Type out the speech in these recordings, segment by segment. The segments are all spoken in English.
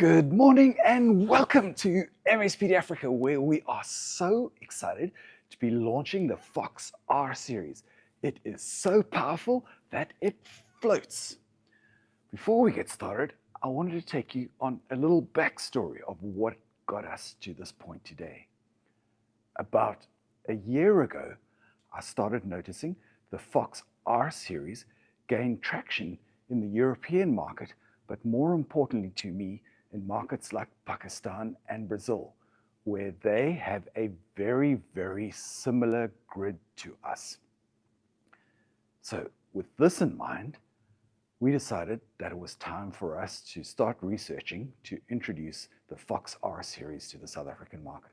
Good morning and welcome to MSPD Africa, where we are so excited to be launching the FoxESS series. It is so powerful that it floats. Before we get started, I wanted to take you on a little backstory of what got us to this point today. About a year ago, I started noticing the FoxESS series gain traction in the European market, but more importantly to me, in markets like Pakistan and Brazil, where they have a very, very similar grid to us. So with this in mind, we decided that it was time for us to start researching to introduce the FoxESS series to the South African market.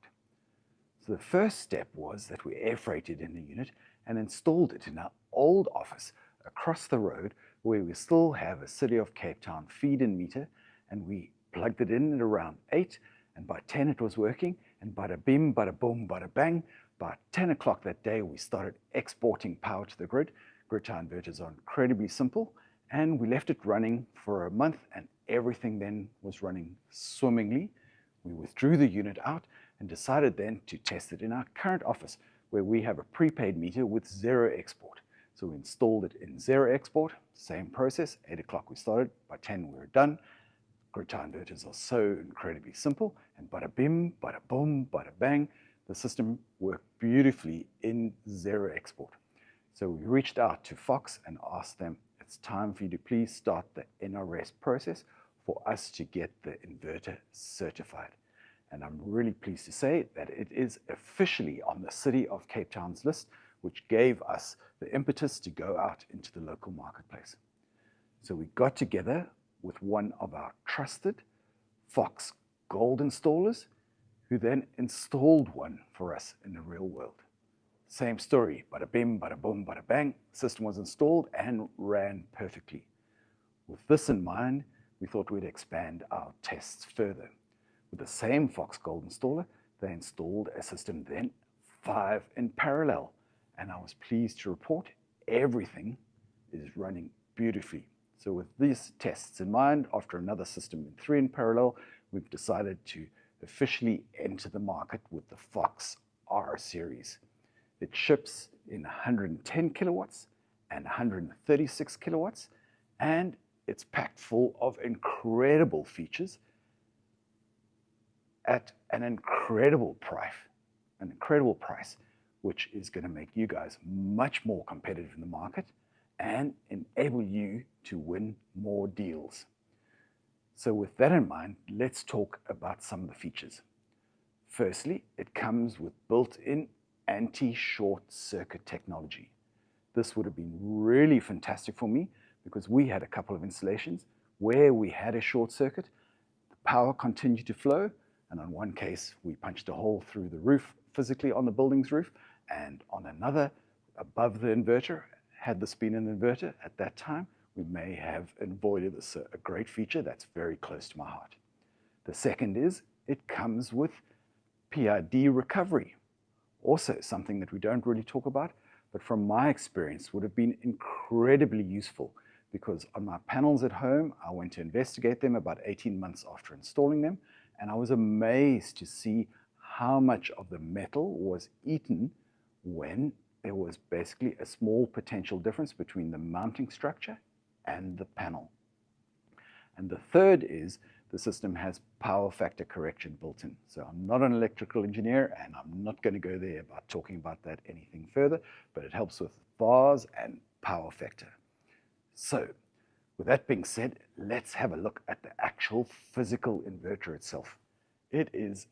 So the first step was that we air freighted in a unit and installed it in our old office across the road, where we still have a City of Cape Town feed-in meter, and we plugged it in at around 8, and by 10 it was working, and bada bim, bada boom, bada bang. By 10 o'clock that day, we started exporting power to the grid. Grid tie inverters are incredibly simple, and we left it running for a month, and everything then was running swimmingly. We withdrew the unit out and decided then to test it in our current office, where we have a prepaid meter with zero export. So we installed it in zero export, same process. 8 o'clock we started, by 10 we were done. Grid tie inverters are so incredibly simple, and bada bim, bada boom, bada bang, the system worked beautifully in zero export. So we reached out to Fox and asked them, it's time for you to please start the NRS process for us to get the inverter certified. And I'm really pleased to say that it is officially on the City of Cape Town's list, which gave us the impetus to go out into the local marketplace. So we got together with one of our trusted Fox Gold installers, who then installed one for us in the real world. Same story, bada bim, bada boom, bada bang, system was installed and ran perfectly. With this in mind, we thought we'd expand our tests further. With the same Fox Gold installer, they installed a system then 5 in parallel, and I was pleased to report everything is running beautifully. So with these tests in mind, after another system in 3 in parallel, we've decided to officially enter the market with the FoxESS series. It ships in 110 kilowatts and 136 kilowatts, and it's packed full of incredible features at an incredible price, which is going to make you guys much more competitive in the market and enable you to win more deals. So with that in mind, let's talk about some of the features. Firstly, it comes with built-in anti-short circuit technology. This would have been really fantastic for me because we had a couple of installations where we had a short circuit, the power continued to flow, and on one case we punched a hole through the roof physically on the building's roof, and on another above the inverter. Had this been an inverter at that time, we may have avoided this, a great feature that's very close to my heart. The second is it comes with PID recovery. Also something that we don't really talk about, but from my experience would have been incredibly useful, because on my panels at home, I went to investigate them about 18 months after installing them, and I was amazed to see how much of the metal was eaten when there was basically a small potential difference between the mounting structure and the panel. And the third is the system has power factor correction built in. So I'm not an electrical engineer, and I'm not going to go there about talking about that anything further, but it helps with VARs and power factor. So with that being said, let's have a look at the actual physical inverter itself. It is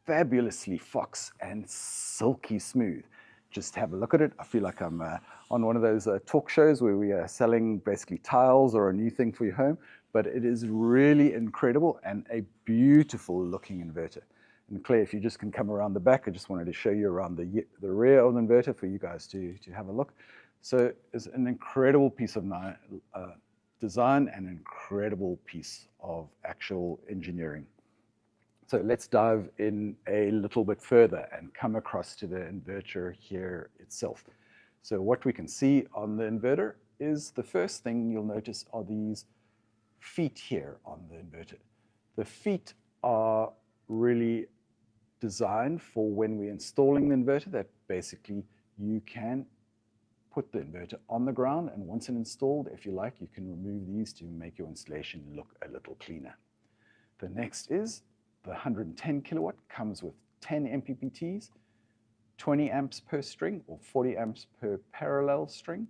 fabulously Fox and silky smooth. Just have a look at it. I feel like I'm on one of those talk shows where we are selling basically tiles or a new thing for your home, but it is really incredible and a beautiful looking inverter. And Claire, if you just can come around the back, I just wanted to show you around the rear of the inverter for you guys to have a look. So it's an incredible piece of design and an incredible piece of actual engineering. So let's dive in a little bit further and come across to the inverter here itself. So what we can see on the inverter is, the first thing you'll notice are these feet here on the inverter. The feet are really designed for when we're installing the inverter, that basically you can put the inverter on the ground, and once it's installed, if you like, you can remove these to make your installation look a little cleaner. The next is the 110 kilowatt, comes with 10 MPPTs, 20 amps per string or 40 amps per parallel string,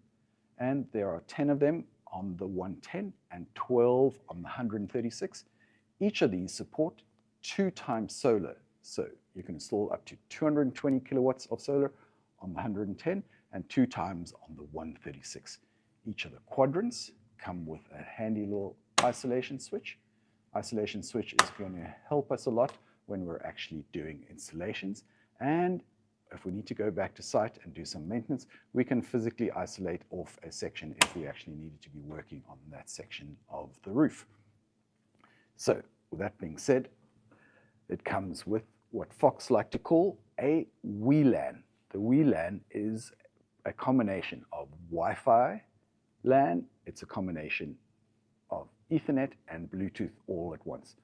and there are 10 of them on the 110 and 12 on the 136. Each of these support 2 times solar, so you can install up to 220 kilowatts of solar on the 110 and 2 times on the 136. Each of the quadrants come with a handy little isolation switch. Isolation switch is going to help us a lot when we're actually doing installations, and if we need to go back to site and do some maintenance, we can physically isolate off a section if we actually needed to be working on that section of the roof. So with that being said, it comes with what Fox like to call a WLAN. The WLAN is a combination of Wi-Fi LAN, it's a combination of Ethernet and Bluetooth all at once.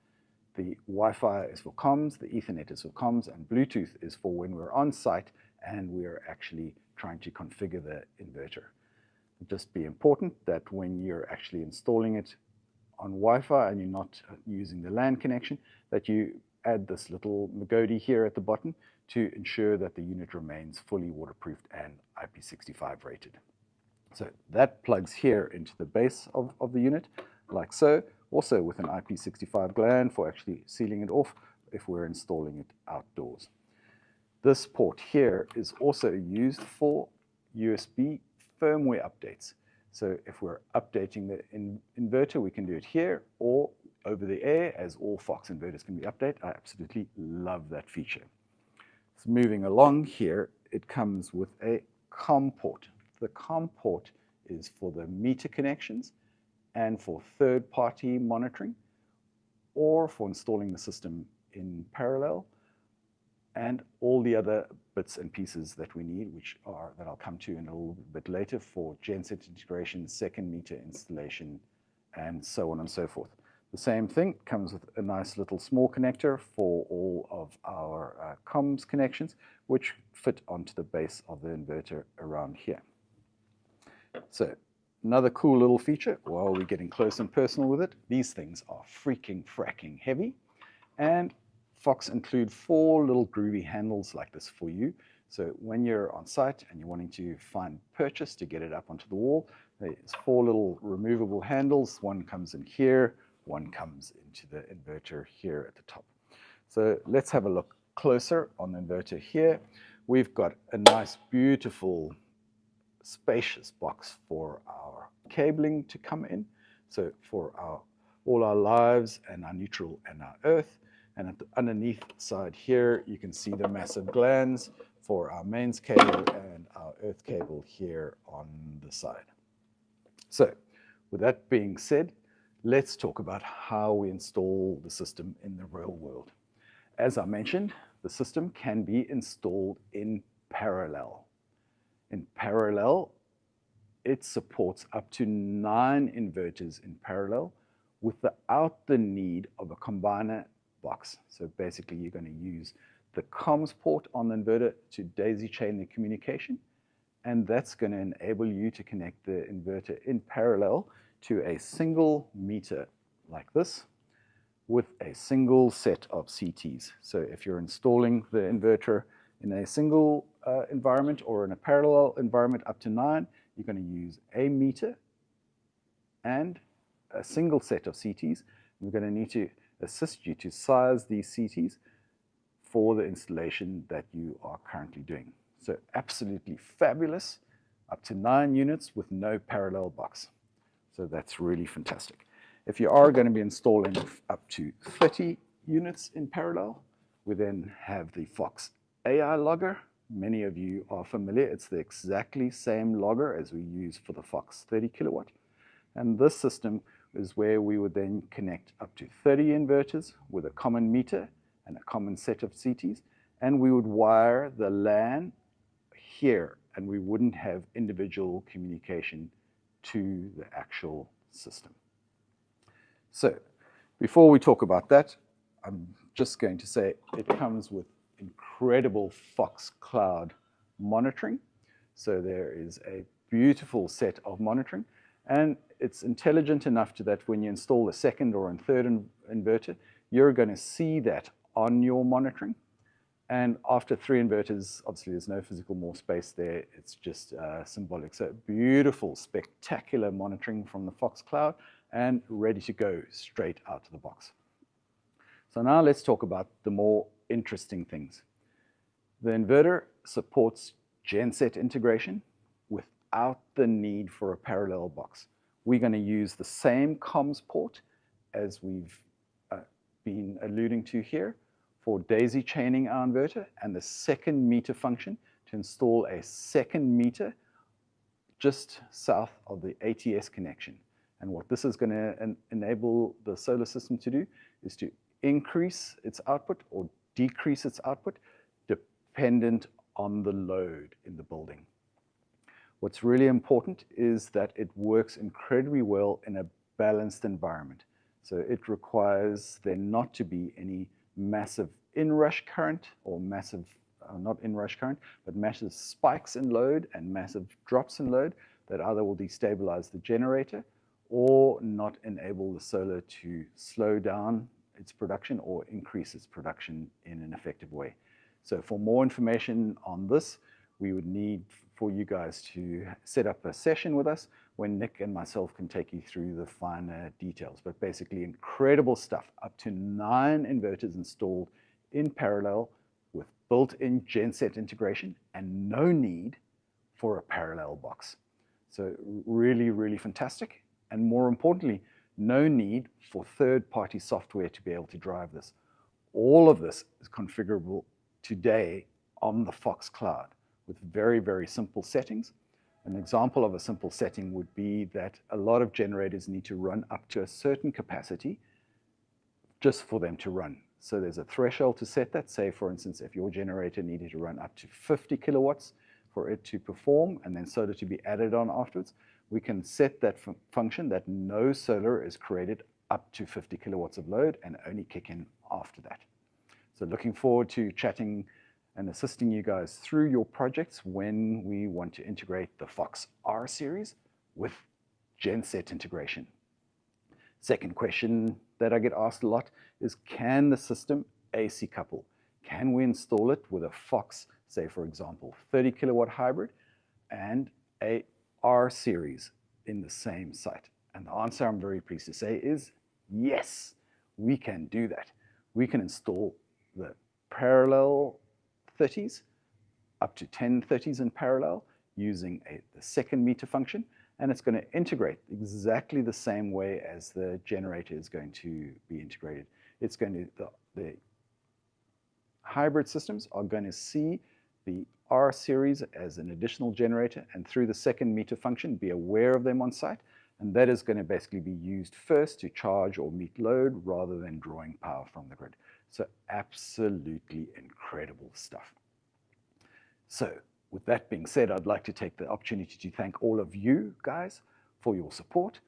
The Wi-Fi is for comms, the Ethernet is for comms, and Bluetooth is for when we're on site and we're actually trying to configure the inverter. Just be important that when you're actually installing it on Wi-Fi and you're not using the LAN connection, that you add this little Magodi here at the bottom to ensure that the unit remains fully waterproofed and IP65 rated. So that plugs here into the base of the unit, like so, also with an IP65 gland for actually sealing it off if we're installing it outdoors. This port here is also used for USB firmware updates. So if we're updating the inverter, we can do it here or over the air, as all Fox inverters can be updated. I absolutely love that feature. So moving along here, it comes with a COM port. The COM port is for the meter connections and for third-party monitoring, or for installing the system in parallel, and all the other bits and pieces that we need, that I'll come to in a little bit later, for genset integration, second meter installation, and so on and so forth. The same thing comes with a nice little small connector for all of our comms connections, which fit onto the base of the inverter around here. So another cool little feature, while we're getting close and personal with it, these things are freaking fracking heavy, and Fox include 4 little groovy handles like this for you. So when you're on site and you're wanting to find purchase to get it up onto the wall, there's 4 little removable handles. One comes in here, one comes into the inverter here at the top. So let's have a look closer on the inverter here. We've got a nice, beautiful, spacious box for our cabling to come in. So for all our lives and our neutral and our earth. And at the underneath side here, you can see the massive glands for our mains cable and our earth cable here on the side. So with that being said, let's talk about how we install the system in the real world. As I mentioned, the system can be installed in parallel. In parallel, it supports up to 9 inverters in parallel without the need of a combiner box. So basically, you're going to use the comms port on the inverter to daisy chain the communication, and that's going to enable you to connect the inverter in parallel to a single meter like this with a single set of CTs. So if you're installing the inverter in a single environment or in a parallel environment up to 9, you're going to use a meter and a single set of CTs. We're going to need to assist you to size these CTs for the installation that you are currently doing. So absolutely fabulous, up to 9 units with no parallel box. So that's really fantastic. If you are going to be installing up to 30 units in parallel, we then have the Fox AI logger. Many of you are familiar. It's the exactly same logger as we use for the Fox 30 kilowatt. And this system is where we would then connect up to 30 inverters with a common meter and a common set of CTs. And we would wire the LAN here, and we wouldn't have individual communication to the actual system. So Before we talk about that, I'm just going to say it comes with incredible Fox Cloud monitoring. So there is a beautiful set of monitoring, and it's intelligent enough to that when you install a second or a third inverter, you're going to see that on your monitoring. And after 3 inverters, obviously there's no physical more space there. It's just symbolic. So beautiful, spectacular monitoring from the Fox Cloud and ready to go straight out of the box. So now let's talk about the more interesting things. The inverter supports genset integration without the need for a parallel box. We're going to use the same comms port as we've been alluding to here for daisy chaining our inverter and the second meter function to install a second meter just south of the ATS connection. And what this is going to enable the solar system to do is to increase its output or decrease its output dependent on the load in the building. What's really important is that it works incredibly well in a balanced environment. So it requires there not to be any massive inrush current or massive, not inrush current, but massive spikes in load and massive drops in load that either will destabilize the generator or not enable the solar to slow down its production or increase its production in an effective way. So for more information on this, we would need for you guys to set up a session with us when Nick and myself can take you through the finer details. But basically incredible stuff, up to 9 inverters installed in parallel with built-in genset integration and no need for a parallel box. So really, really fantastic. And more importantly, no need for third-party software to be able to drive this. All of this is configurable today on the Fox Cloud with very, very simple settings. An example of a simple setting would be that a lot of generators need to run up to a certain capacity just for them to run. So there's a threshold to set that. Say, for instance, if your generator needed to run up to 50 kilowatts for it to perform and then solar to be added on afterwards, we can set that function that no solar is created up to 50 kilowatts of load and only kick in after that. So looking forward to chatting and assisting you guys through your projects when we want to integrate the FoxR series with genset integration. Second question that I get asked a lot is, can the system AC couple? Can we install it with a Fox, say for example, 30 kilowatt hybrid and a R series in the same site? And the answer, I'm very pleased to say, is yes, we can do that. We can install the parallel 30s, up to 10 30s in parallel using the second meter function, and it's going to integrate exactly the same way as the generator is going to be integrated. It's going to, the hybrid systems are going to see the R series as an additional generator and through the second meter function be aware of them on site, and that is going to basically be used first to charge or meet load rather than drawing power from the grid. So absolutely incredible stuff. So with that being said, I'd like to take the opportunity to thank all of you guys for your support.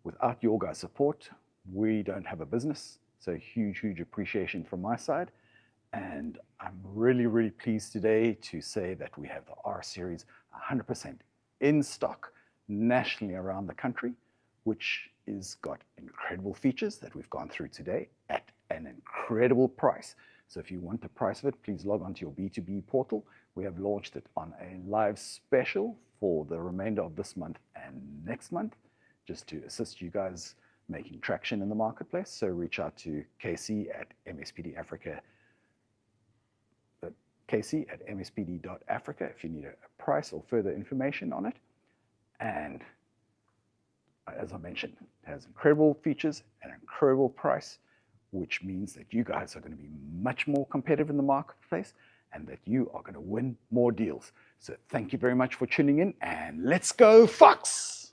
Without your guys' support, we don't have a business. So huge, huge appreciation from my side. And I'm really, really pleased today to say that we have the R series 100% in stock nationally around the country, which is got incredible features that we've gone through today at an incredible price. So if you want the price of it, please log on to your B2B portal. We have launched it on a live special for the remainder of this month and next month, just to assist you guys making traction in the marketplace. So reach out to Casey at MSPD Africa, Casey at mspd.africa if you need a price or further information on it. And as I mentioned, it has incredible features and an incredible price, which means that you guys are going to be much more competitive in the marketplace and that you are going to win more deals. So thank you very much for tuning in, and let's go Fox!